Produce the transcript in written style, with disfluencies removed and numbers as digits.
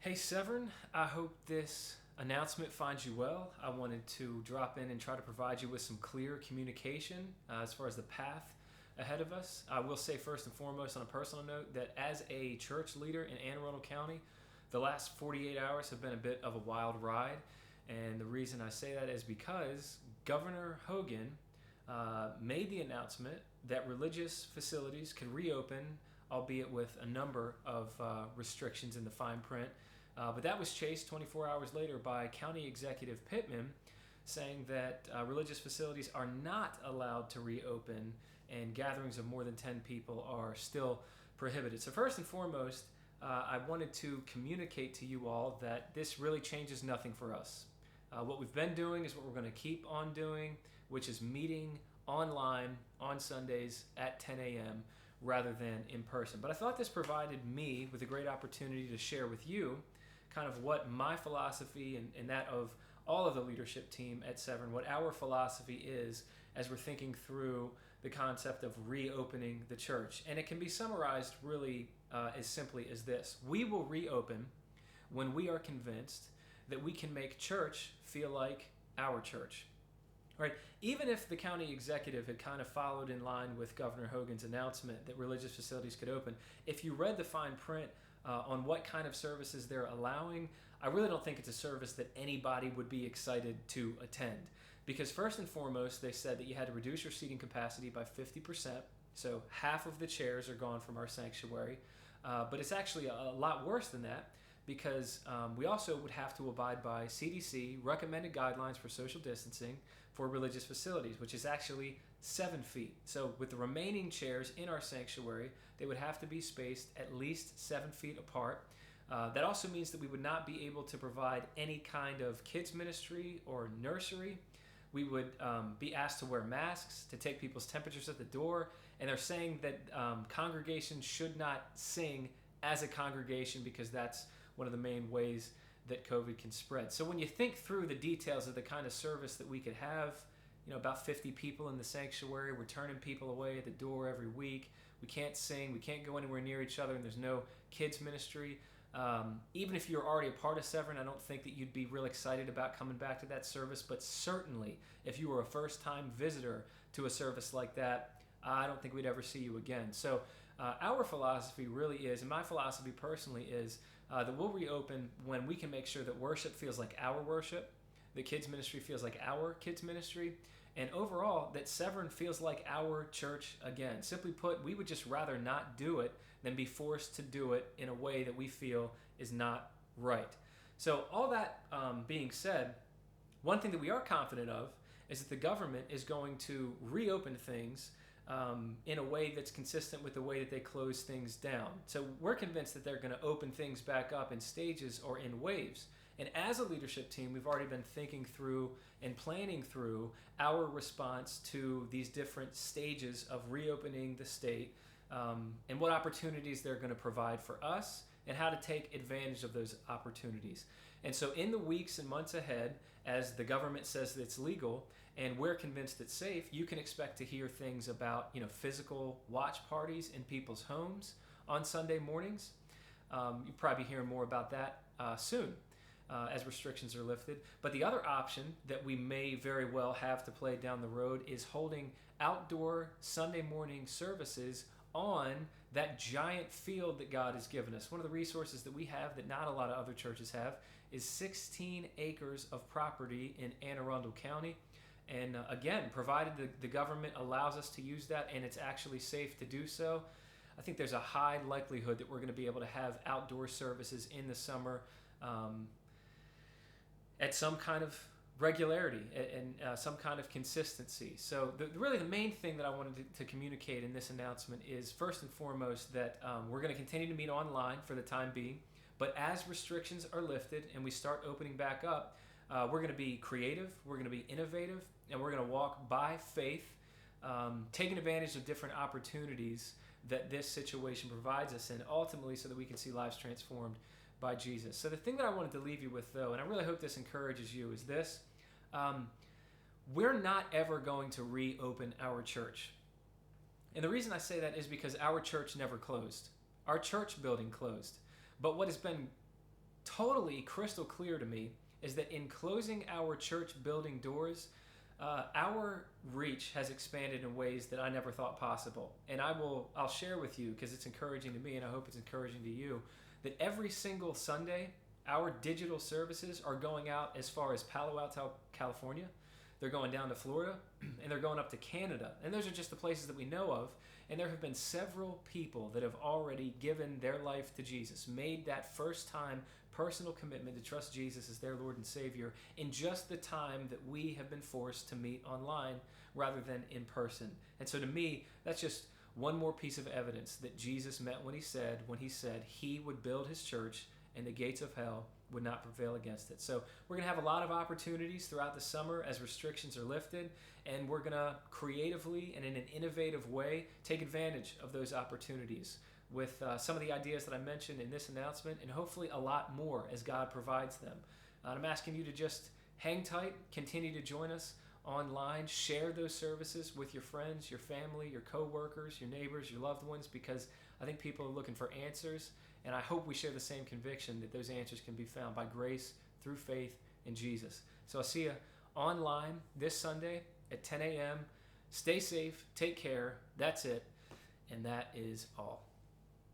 Hey Severn, I hope this announcement finds you well. I wanted to drop in and try to provide you with some clear communication as far as the path ahead of us. I will say first and foremost on a personal note that as a church leader in Anne Arundel County, the last 48 hours have been a bit of a wild ride. And the reason I say that is because Governor Hogan made the announcement that religious facilities can reopen, albeit with a number of restrictions in the fine print. But that was chased 24 hours later by County Executive Pittman saying that religious facilities are not allowed to reopen and gatherings of more than 10 people are still prohibited. So first and foremost, I wanted to communicate to you all that this really changes nothing for us. What we've been doing is what we're going to keep on doing, which is meeting online on Sundays at 10 a.m. rather than in person. But I thought this provided me with a great opportunity to share with you kind of what my philosophy and that of all of the leadership team at Severn, what our philosophy is as we're thinking through the concept of reopening the church. And it can be summarized really as simply as this. We will reopen when we are convinced that we can make church feel like our church. Right? Even if the county executive had kind of followed in line with Governor Hogan's announcement that religious facilities could open, if you read the fine print on what kind of services they're allowing, I really don't think it's a service that anybody would be excited to attend. Because first and foremost, they said that you had to reduce your seating capacity by 50%. So half of the chairs are gone from our sanctuary. But it's actually a lot worse than that because we also would have to abide by CDC recommended guidelines for social distancing for religious facilities, which is actually 7 feet. So with the remaining chairs in our sanctuary, they would have to be spaced at least 7 feet apart. That also means that we would not be able to provide any kind of kids ministry or nursery. We would be asked to wear masks, to take people's temperatures at the door, and they're saying that congregations should not sing as a congregation because that's one of the main ways that COVID can spread. So when you think through the details of the kind of service that we could have, about 50 people in the sanctuary, we're turning people away at the door every week. We can't sing, we can't go anywhere near each other, and there's no kids ministry. Even if you're already a part of Severn, I don't think that you'd be real excited about coming back to that service, but certainly if you were a first-time visitor to a service like that, I don't think we'd ever see you again. So our philosophy really is, and my philosophy personally is, that we'll reopen when we can make sure that worship feels like our worship, the kids ministry feels like our kids ministry, and overall that Severn feels like our church again. Simply put, we would just rather not do it than be forced to do it in a way that we feel is not right. So all that being said, one thing that we are confident of is that the government is going to reopen things in a way that's consistent with the way that they close things down. So we're convinced that they're going to open things back up in stages or in waves. And as a leadership team, we've already been thinking through and planning through our response to these different stages of reopening the state and what opportunities they're going to provide for us and how to take advantage of those opportunities. And so in the weeks and months ahead, as the government says that it's legal and we're convinced it's safe, you can expect to hear things about physical watch parties in people's homes on Sunday mornings. You'll probably be hearing more about that soon as restrictions are lifted. But the other option that we may very well have to play down the road is holding outdoor Sunday morning services on that giant field that God has given us. One of the resources that we have that not a lot of other churches have is 16 acres of property in Anne Arundel County. And again, provided the government allows us to use that and it's actually safe to do so, I think there's a high likelihood that we're going to be able to have outdoor services in the summer at some kind of regularity and some kind of consistency. So really the main thing that I wanted to communicate in this announcement is first and foremost that we're going to continue to meet online for the time being, but as restrictions are lifted and we start opening back up, we're going to be creative, we're going to be innovative, and we're going to walk by faith, taking advantage of different opportunities that this situation provides us, and ultimately so that we can see lives transformed by Jesus. So the thing that I wanted to leave you with, though, and I really hope this encourages you, is this. We're not ever going to reopen our church. And the reason I say that is because our church never closed. Our church building closed. But what has been totally crystal clear to me is that in closing our church building doors, our reach has expanded in ways that I never thought possible. And I'll share with you, because it's encouraging to me and I hope it's encouraging to you, that every single Sunday our digital services are going out as far as Palo Alto, California. They're going down to Florida, and they're going up to Canada. And those are just the places that we know of. And there have been several people that have already given their life to Jesus, made that first time personal commitment to trust Jesus as their Lord and Savior in just the time that we have been forced to meet online rather than in person. And so to me, that's just one more piece of evidence that Jesus meant when he said he would build his church and the gates of hell would not prevail against it. So we're going to have a lot of opportunities throughout the summer as restrictions are lifted, and we're going to creatively and in an innovative way take advantage of those opportunities with some of the ideas that I mentioned in this announcement, and hopefully a lot more as God provides them. And I'm asking you to just hang tight, continue to join us online, share those services with your friends, your family, your co-workers, your neighbors, your loved ones, because I think people are looking for answers, and I hope we share the same conviction that those answers can be found by grace through faith in Jesus. So I'll see you online this Sunday at 10 a.m. Stay safe, take care, that's it, and that is all.